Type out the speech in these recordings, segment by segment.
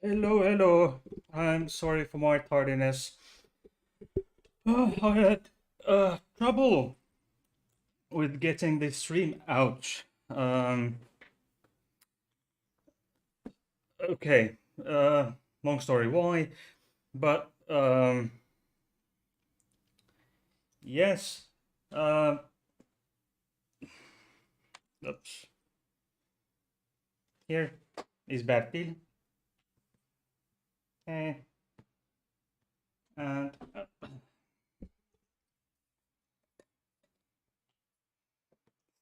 Hello. I'm sorry for my tardiness. I had trouble with getting the stream out. Okay. Long story why, but yes. Uh, oops. Here is bad deal. Okay. And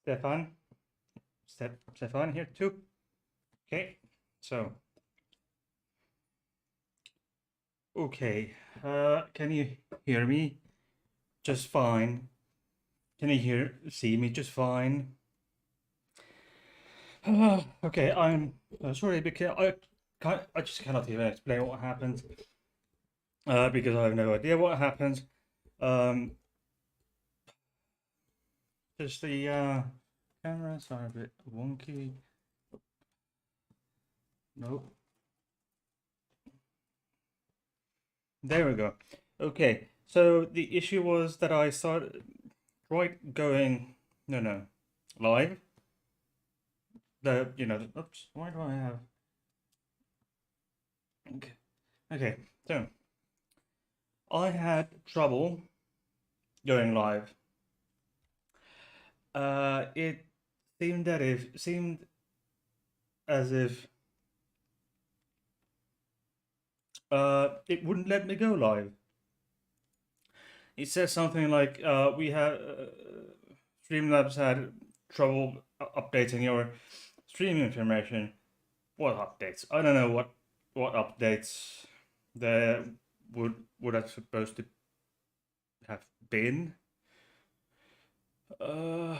Stefan. Stefan here too. Okay. So. Okay. Can you hear me just fine? Can you see me just fine? Okay, I'm sorry because I just cannot even explain what happened because I have no idea what happened. Um, just the cameras are a bit wonky. Nope. There we go. Okay, so the issue was that I tried going live. Oops, why do I have? Okay, so I had trouble going live. It seemed as if it wouldn't let me go live. It says something like we have Streamlabs had trouble updating your streaming information. What updates? I don't know what updates there would have supposed to have been. I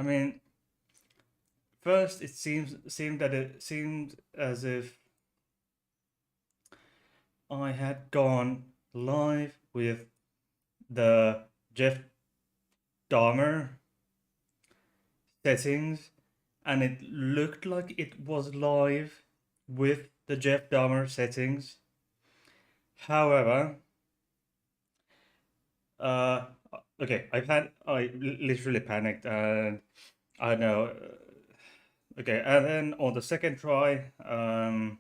mean, first it seemed as if I had gone live with the Jeff Dahmer settings, and it looked like it was live with the Jeff Dahmer settings. However, uh, okay, I literally panicked, and I know. Okay, and then on the second try, and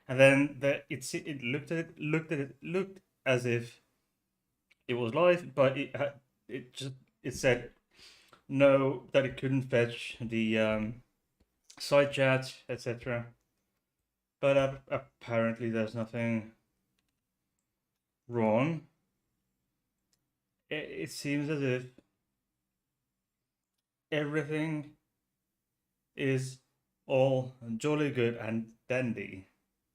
then it looked as if it was live, but it said no, that it couldn't fetch the side chat, etc. But apparently there's nothing wrong. It seems as if everything is all jolly good and dandy.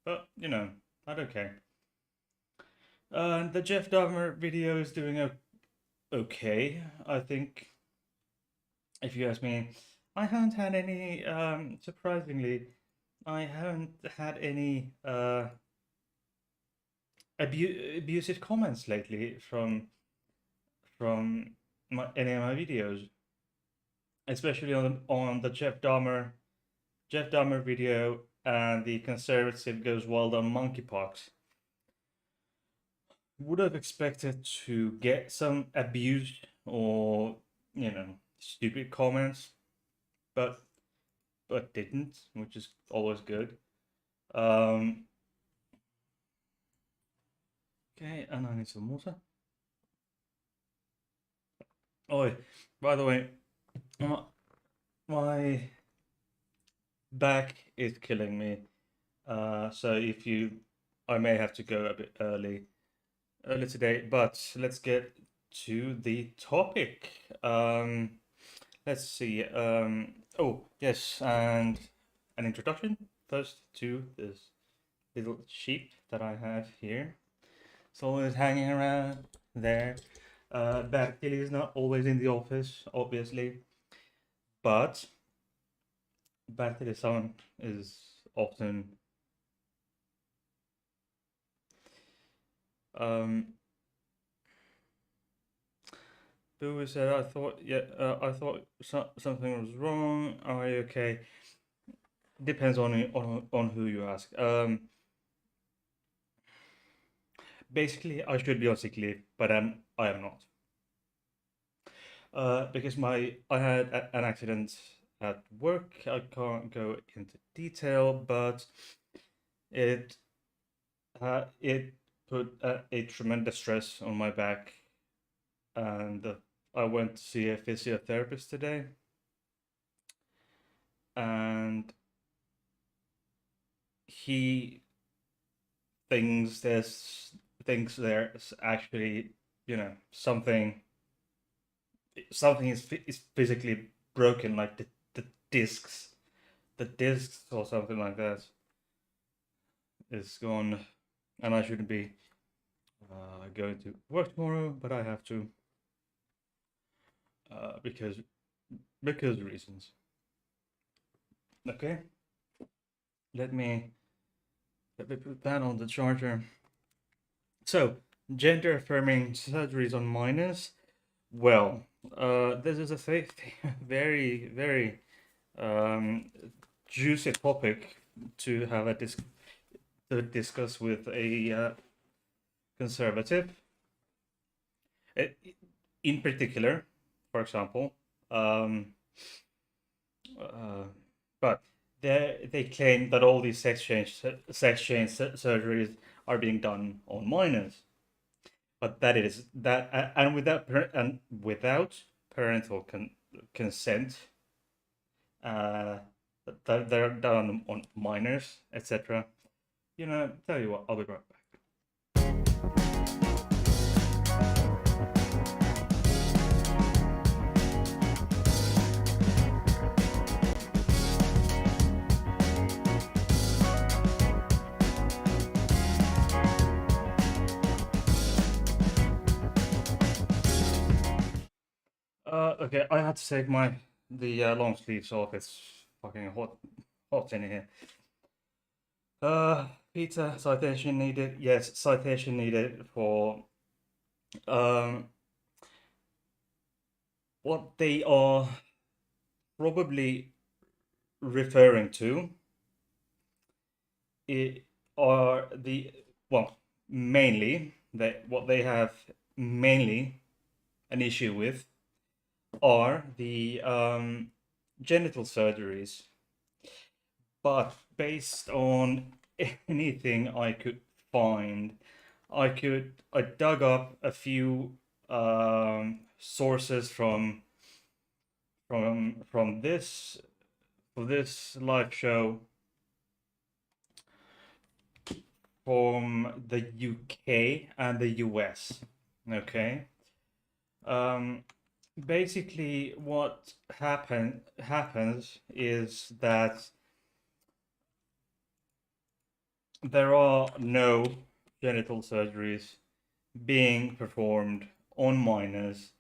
But, I don't care. The Jeff Dahmer video is doing okay, I think. If you ask me, I haven't had any, surprisingly, I haven't had any abusive comments lately from any of my videos, especially on the Jeff Dahmer video and the conservative goes wild on monkeypox. Would have expected to get some abuse or stupid comments, but didn't, which is always good. Okay, and I need some water. Oh, by the way, my back is killing me. So I may have to go a bit early today, but let's get to the topic. Let's see. Oh, yes, and an introduction first to this little sheep that I have here. It's always hanging around there. Bertil is not always in the office, obviously, but Bertil's son is often um, Boo said, I thought something was wrong. Are you okay? Depends on who you ask. Basically, I should be on sick leave, but I am not. Because I had an accident at work. I can't go into detail, but it it put a tremendous stress on my back, and I went to see a physiotherapist today, and he thinks there's actually, something is physically broken, like the discs the discs or something like that is gone, and I shouldn't be going to work tomorrow, but I have to, because reasons. Okay, let me put that on the charger. So, gender affirming surgeries on minors. Well, this is a very um, juicy topic to have to discuss with a conservative. In particular, for example, um, uh, but they claim that all these sex change surgeries are being done on minors, but and without parental consent, uh, that they're done on minors, etc. Tell you what, I'll be right back. Okay, I had to take the long sleeves off. It's fucking hot in here. Peter, citation needed. Yes, citation needed for um what they are probably referring to. It are the well mainly that what they have mainly an issue with are the genital surgeries, but based on anything I could find, I dug up a few sources from this for this live show from the UK and the US. Okay. Um, Basically, what happens is that there are no genital surgeries being performed on minors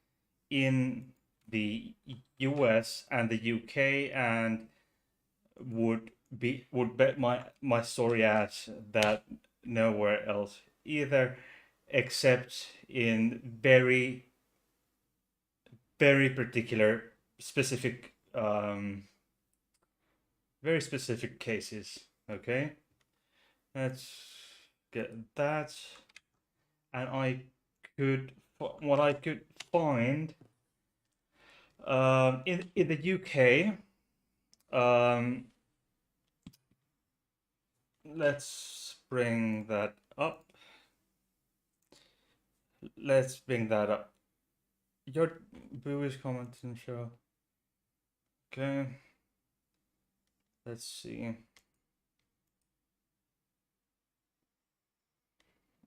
in the US and the UK, and would bet my sorry ass that nowhere else either, except in very particular specific very specific cases. Okay, let's get that. And what I could find in the UK. um let's bring that up. Let's bring that up. Your Boo is commenting, show. Okay, let's see.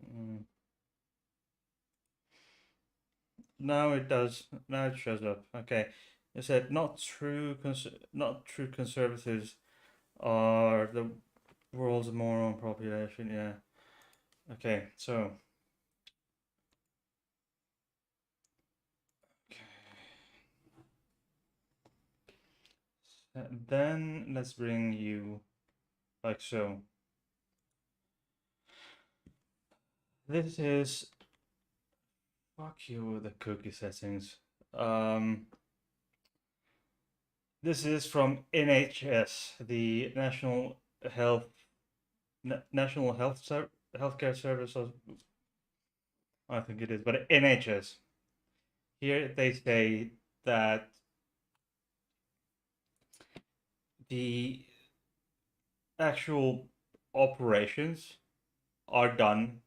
Mm. Now it does. Now it shows up. Okay, it said not true conservatives are the world's moron population. Yeah. Okay, so then let's bring you like so. This is fuck you with the cookie settings. Um, this is from NHS, the Health National Healthcare Service. I think it is, but NHS. Here they say that the actual operations are done.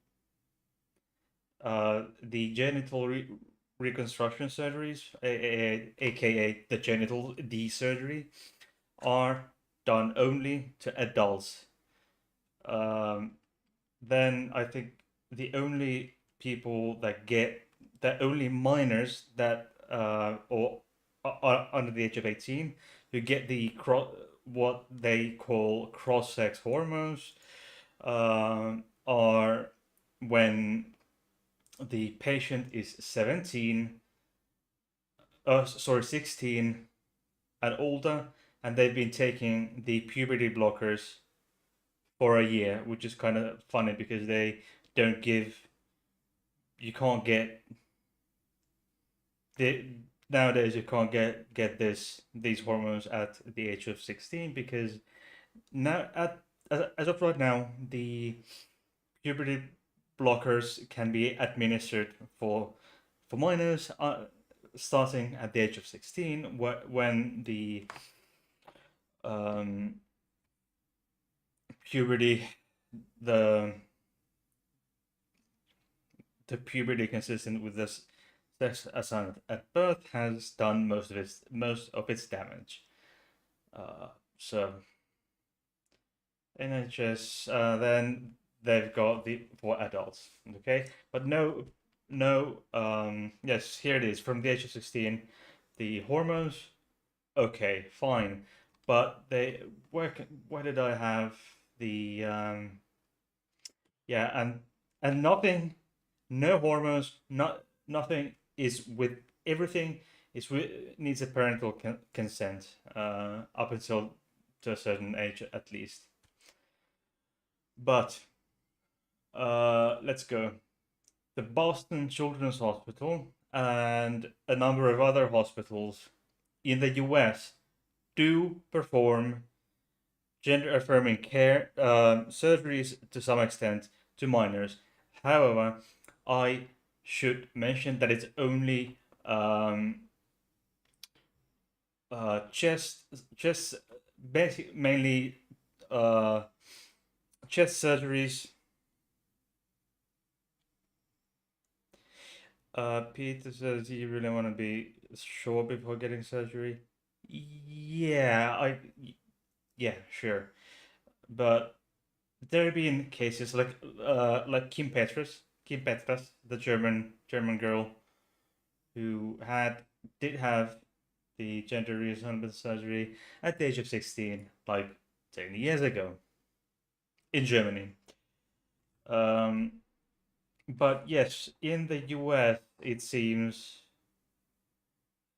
The reconstruction surgeries, aka the genital D surgery, are done only to adults. Um, then I think the only people that get the only minors that or are under the age of 18 who get what they call cross-sex hormones are when the patient is 17 16 and older, and they've been taking the puberty blockers for a year, which is kind of funny because they don't give you can't get the nowadays you can't get these hormones at the age of 16 because now as of right now the puberty blockers can be administered for minors starting at the age of 16 when um, puberty the the puberty consistent with this sex assigned at birth has done most of its damage. Uh, so NHS then they've got the for adults, okay, but no yes here it is from the age of 16 the hormones okay fine but they where did I have the yeah and nothing no hormones nothing is with everything is with needs a parental consent up until to a certain age at least but let's go the Boston Children's Hospital and a number of other hospitals in the US do perform gender affirming care surgeries to some extent to minors. However, I should mention that it's only chest, basic, mainly uh, chest surgeries. Peter says you really want to be sure before getting surgery. Yeah, yeah, sure. But there have been cases like Kim Petras, the German girl who did have the gender reassignment surgery at the age of 16, like 10 years ago in Germany. Um, but yes, in the US, it seems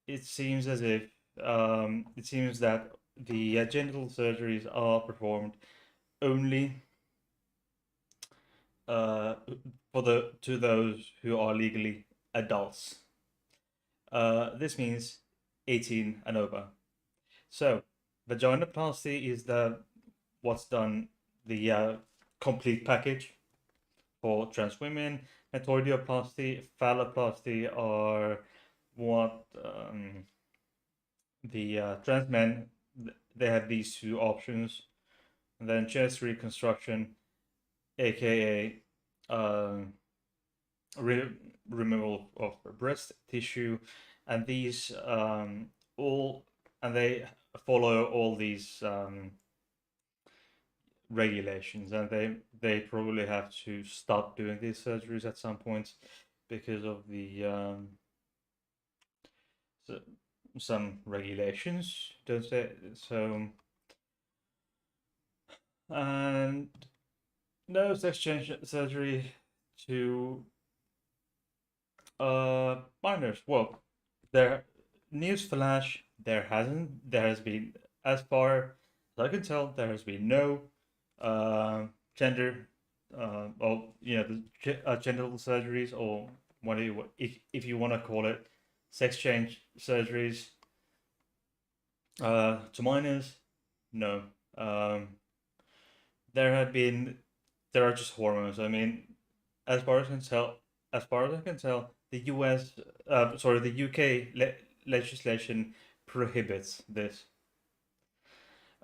as if it seems that the genital surgeries are performed only uh, for the to those who are legally adults. This means 18 and over. So, vaginoplasty is the what's done the complete package for trans women. Metoidioplasty, phalloplasty are what the trans men they have these two options. And then chest reconstruction, aka re- removal of breast tissue, and these all and they follow all these regulations, and they probably have to stop doing these surgeries at some point because of the so, some regulations, don't they? So and no sex change surgery to minors. Well, there news flash. There has been, as far as I can tell, there has been no gender, well, the genital surgeries, or what do you, if you want to call it, sex change surgeries to minors. No. Um, there have been, there are just hormones. I mean, as far as I can tell, the U.S. Sorry, the U.K. Legislation prohibits this.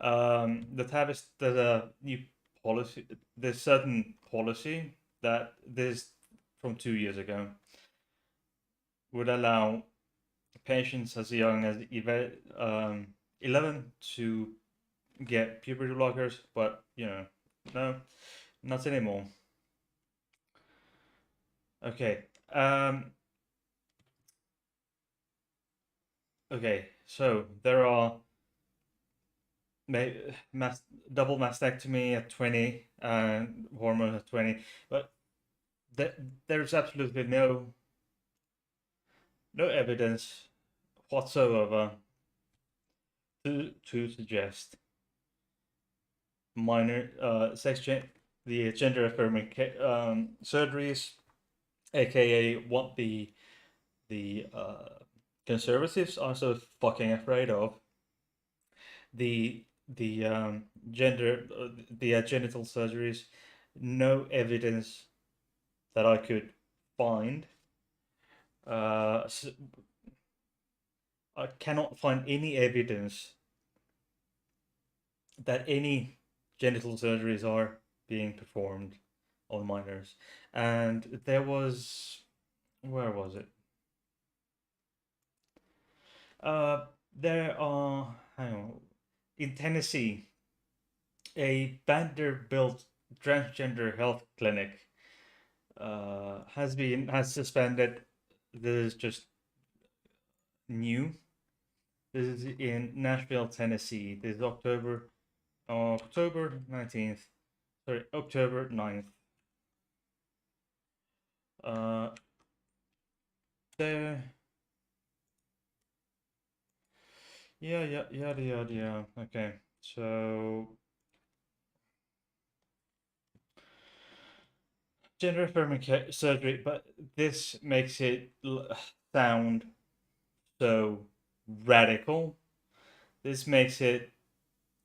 There's a new policy. There's certain policy that this from 2 years ago would allow patients as young as 11 to get puberty blockers, but no, not anymore. Okay. Okay. So there are double mastectomy at 20 and hormone at 20, but there's absolutely no evidence whatsoever to suggest minor the gender affirming surgeries, aka what the conservatives are so fucking afraid of, the gender the genital surgeries. No evidence that I could find. I cannot find any evidence that any genital surgeries are being performed on minors. And there was, where was it? Uh, there are, hang on, in Tennessee, a Vanderbilt transgender health clinic has suspended. This is just new. This is in Nashville, Tennessee. This is October 19th. Sorry, October 9th. Uh, there. Yeah. Okay, so gender affirming surgery, but this makes it sound so radical. This makes it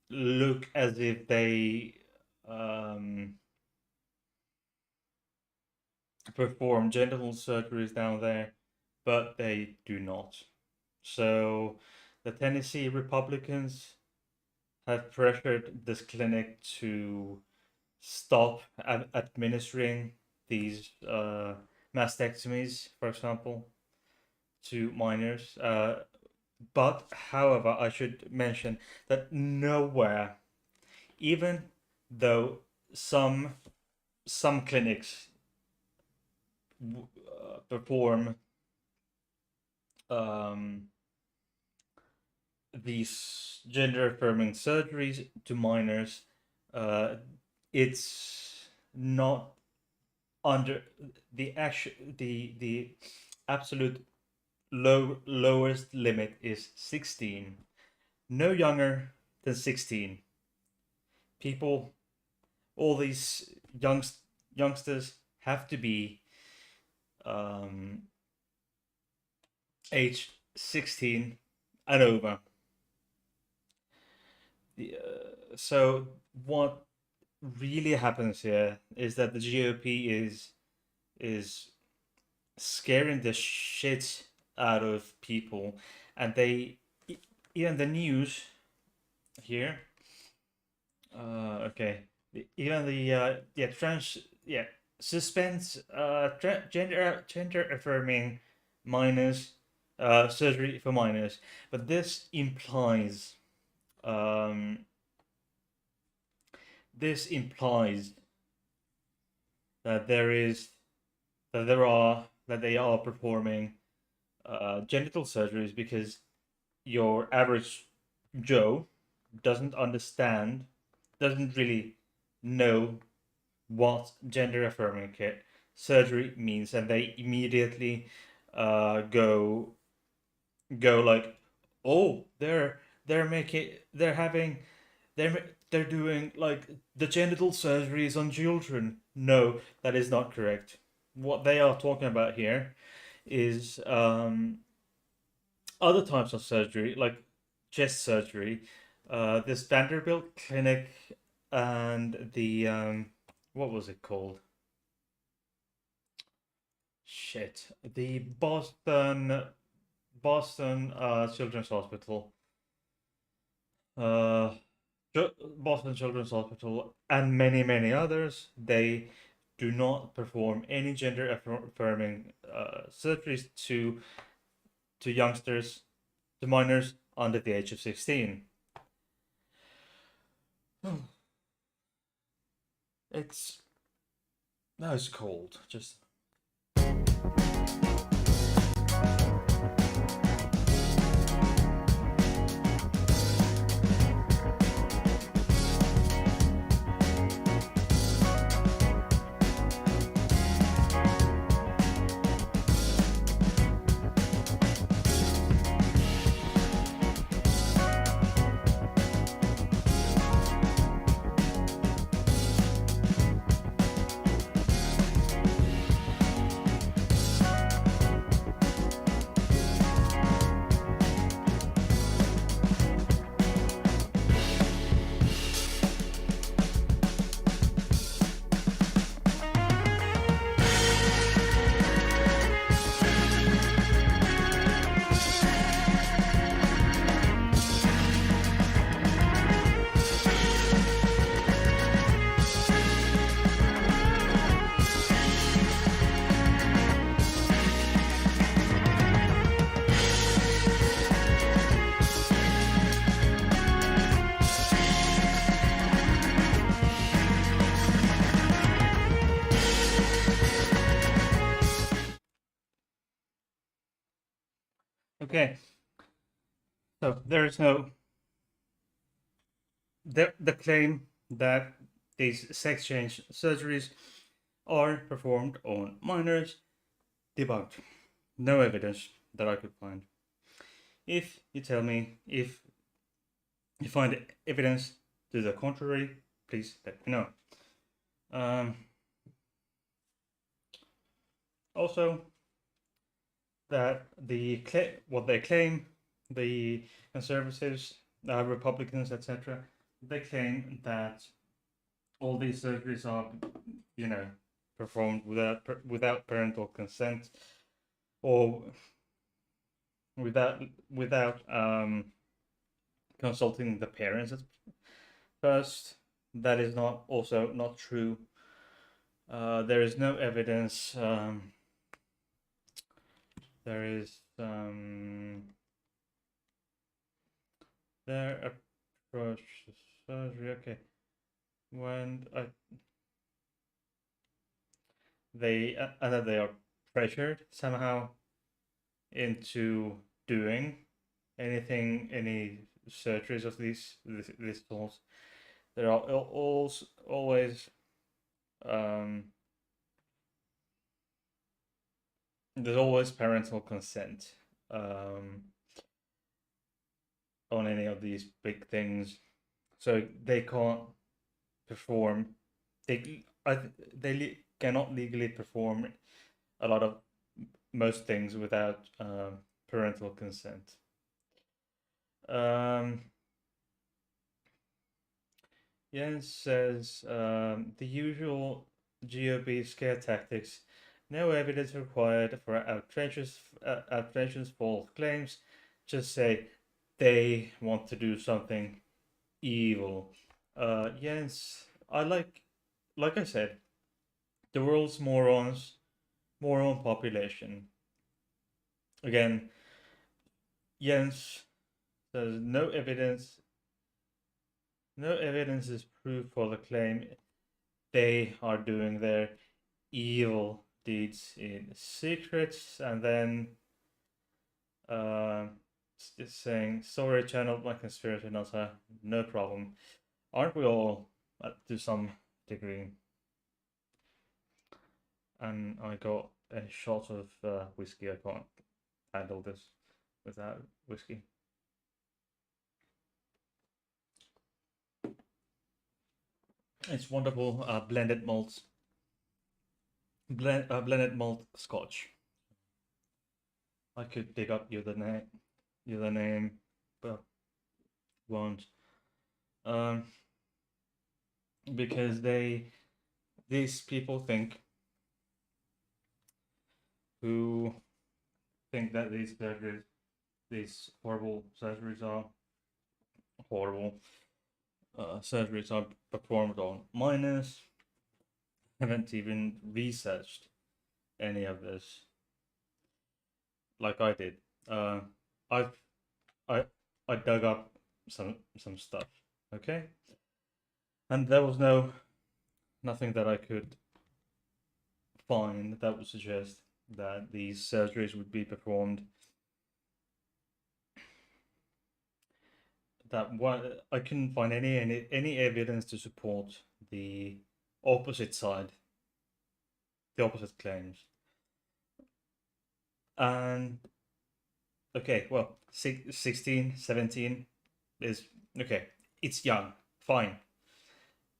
look as if they um, perform genital surgeries down there, but they do not. So the Tennessee Republicans have pressured this clinic to stop administering these mastectomies, for example, to minors. But, however, I should mention that nowhere, even though some clinics perform um, these gender affirming surgeries to minors, uh, it's not under the absolute lowest limit is 16. No younger than 16. People, all these youngsters have to be um, age 16 and over. So what really happens here is that the GOP is scaring the shit out of people, and they, even the news here. Okay, even the suspends gender affirming minors surgery for minors, but this implies um this implies that they are performing genital surgeries because your average Joe doesn't understand, doesn't really know what gender affirming surgery means, and they immediately go like, oh, they're making they're having they're doing like the genital surgeries on children. No, that is not correct. What they are talking about here is other types of surgery, like chest surgery. This Vanderbilt clinic and the what was it called? Shit, the Boston Children's Hospital, uh, Boston Children's Hospital, and many others. They do not perform any gender affirming surgeries to youngsters, to minors under the age of 16. It's That is cold. Just okay. So there is no the claim that these sex change surgeries are performed on minors debunked. No evidence that I could find. If you tell me if you find evidence to the contrary, please let me know. Um, Also, that what they claim, the conservatives, Republicans, etc., they claim that all these surgeries are, you know, performed without parental consent, or without consulting the parents at first. That is not true. There is no evidence. There is their approach to surgery. Okay, when they are pressured somehow into doing any surgeries of these tools. There are always um, there's always parental consent on any of these big things, so they can't perform. They cannot legally perform a lot of most things without parental consent. Um, Jens says the usual GOP scare tactics. No evidence required for outrageous false claims. Just say they want to do something evil. Jens, like I said, the world's moron population. Again, Jens says no evidence is proof for the claim they are doing their evil deeds in secrets, and then uh, it's saying, sorry, channeled my conspiracy, not no problem. Aren't we all to some degree, and I got a shot of whiskey. I can't handle this without whiskey. It's wonderful blended malts, blended malt Scotch. I could dig up the name, but won't. Um, because these people who think that these horrible surgeries are horrible surgeries are performed on minors, haven't even researched any of this like I did. Uh, I I I dug up some stuff, okay, and there was nothing that I could find that would suggest that these surgeries would be performed. That what I couldn't find any evidence to support the opposite side, the opposite claims. And okay, well, 16, 17 is okay. It's young, fine,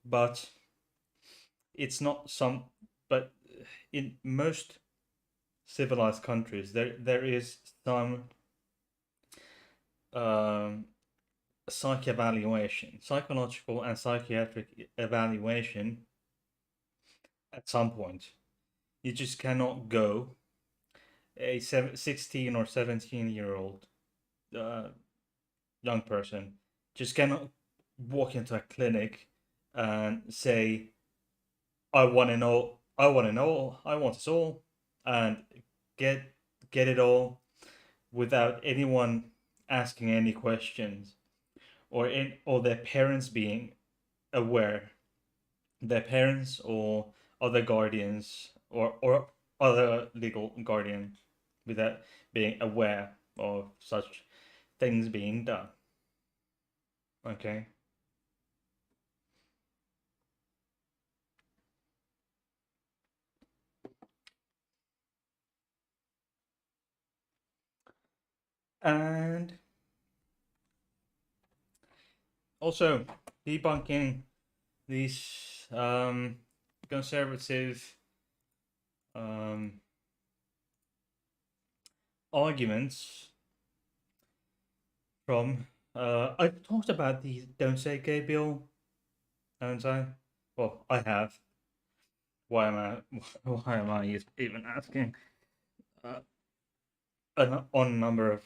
but it's not some. But in most civilized countries, there is some um, evaluation, psychological and psychiatric evaluation at some point. You just cannot go a 16 or 17-year-old uh, young person just cannot walk into a clinic and say, I want to know, I want to know, I want this all, and get get it all without anyone asking any questions or their parents being aware, their parents or other guardians or other legal guardians without being aware of such things being done. Okay. And also debunking these conservative um, arguments from. I talked about the Don't Say Gay bill, haven't I? Well, I have. Why am I? Why am I even asking? Uh, on a number of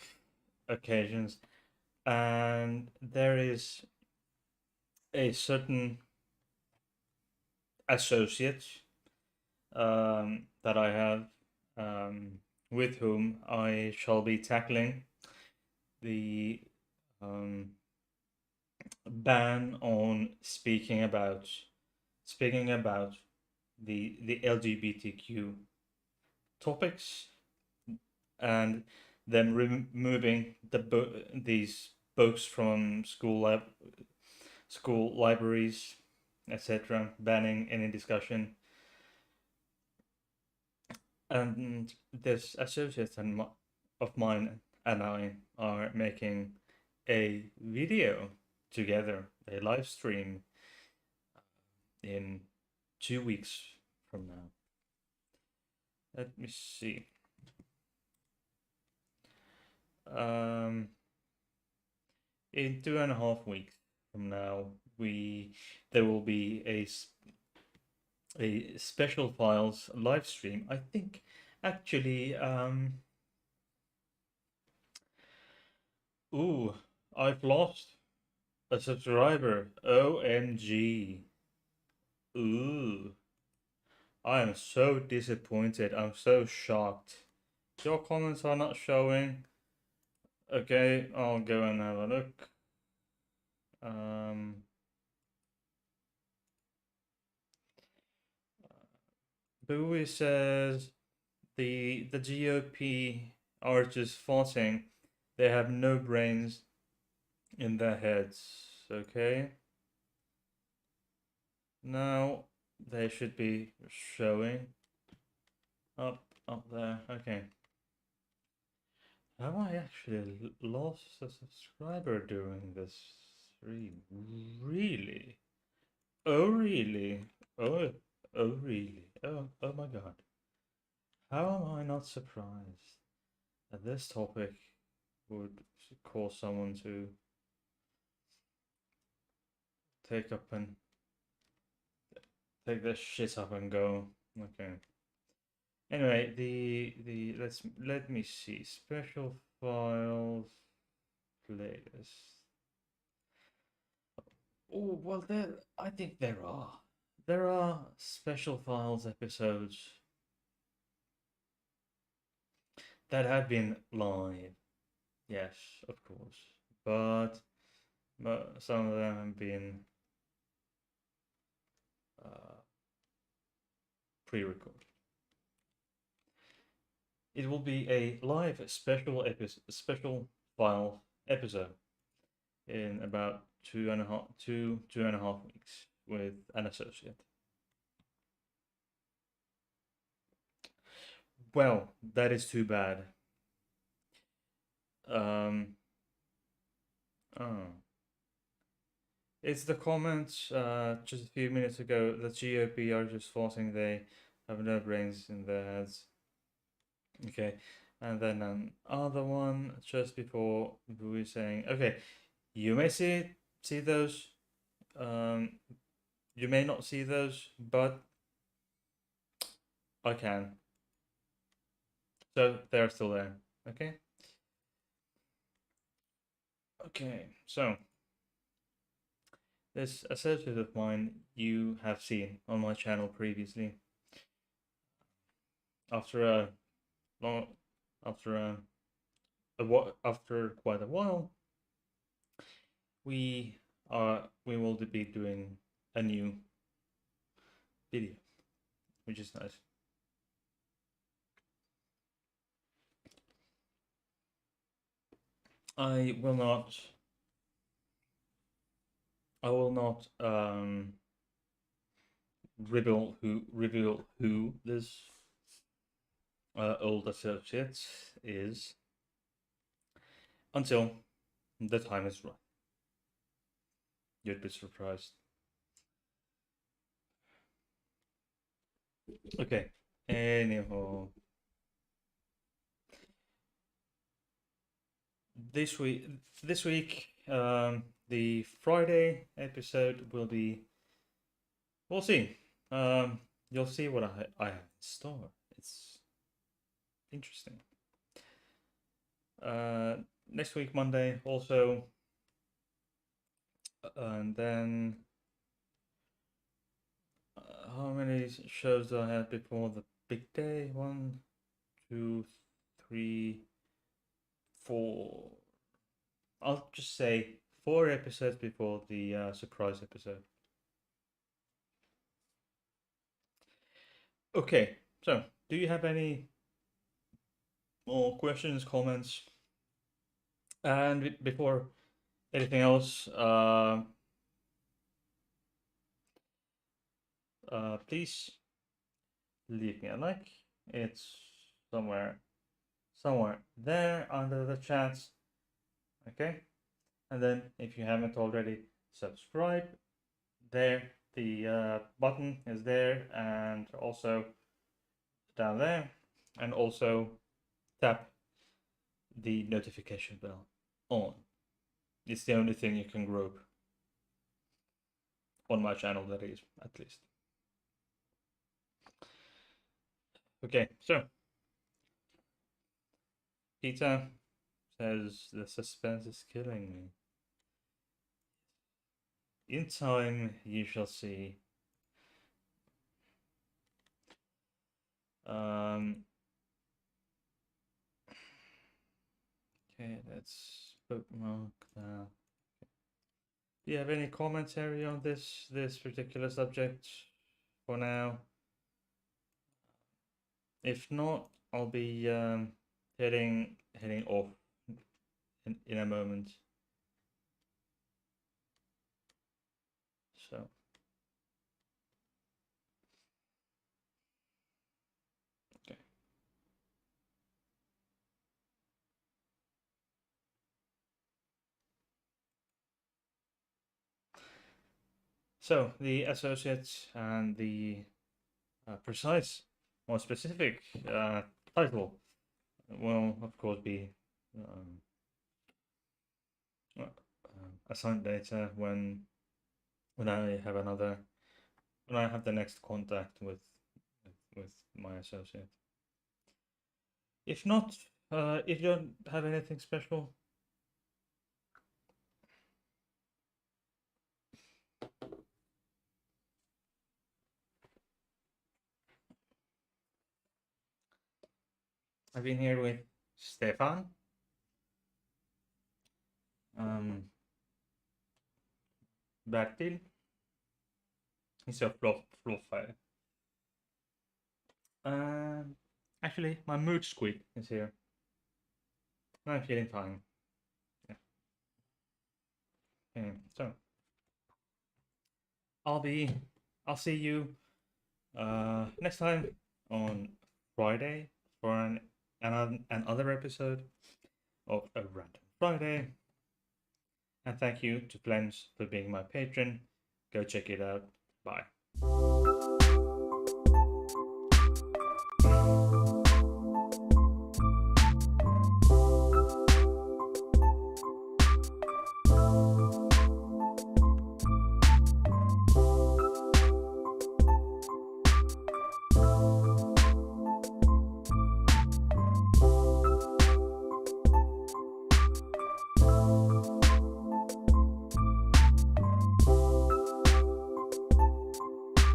occasions, and there is a certain associate that I have with whom I shall be tackling the um, ban on speaking about the LGBTQ topics and them removing these books from school libraries, etc., banning any discussion. And this associate of mine and I are making a video together, a live stream in 2 weeks from now. Let me see. Um, in 2.5 weeks from now, there will be a special files live stream. I think actually, ooh, I've lost a subscriber. OMG. Ooh, I am so disappointed. I'm so shocked. Your comments are not showing. Okay, I'll go and have a look. Um, Bowie says the GOP are just farting. They have no brains in their heads. Okay. Now they should be showing up there. Okay. Have I actually lost a subscriber during this stream? Really? Oh really? Oh really? Oh my god. How am I not surprised that this topic would cause someone to take up and take this shit up and go? Okay. Anyway, the let me see. Special files playlist. Oh well, I think there are special files episodes that have been live. Yes, of course, but some of them have been uh, pre-recorded. It will be a live special file episode in about 2.5 weeks with an associate. Well, that is too bad. Um, oh. It's the comments just a few minutes ago that GOP are just forcing they have no brains in their heads. Okay, and then another one just before we saying, okay, you may see those, you may not see those, but I can. So they're still there. Okay. Okay. So this associate of mine you have seen on my channel previously. After a long, after after quite a while, we will be doing a new video, which is nice. I will not. I will not reveal who this old associate is until the time is right. You'd be surprised. Okay. Anyhow, this week, the Friday episode will be. We'll see. You'll see what I have in store. It's interesting. Next week Monday also, and then how many shows do I have before the big day? 1, 2, 3, 4. I'll just say 4 episodes before the surprise episode. Okay, so do you have any more questions, comments? And before anything else, please leave me a like. It's somewhere there under the chat. Okay, and then if you haven't already, subscribe. There, the button is there, and also down there, and also tap the notification bell on. It's the only thing you can group on my channel, that is, at least. Okay, so Peter says the suspense is killing me. In time, you shall see. Okay, let's bookmark that. Do you have any commentary on this particular subject for now? If not, I'll be heading off in a moment. So So the associate and the precise, more specific title will, of course, be um, assigned later when I have the next contact with my associate. If not, if you don't have anything special, I've been here with Stefan, Bertil. He's a fluffy. Actually, my mood squid is here. I'm feeling fine. Yeah. Okay, so I'll see you next time on Friday for another episode of A Random Friday. And thank you to Flems for being my patron. Go check it out. Bye.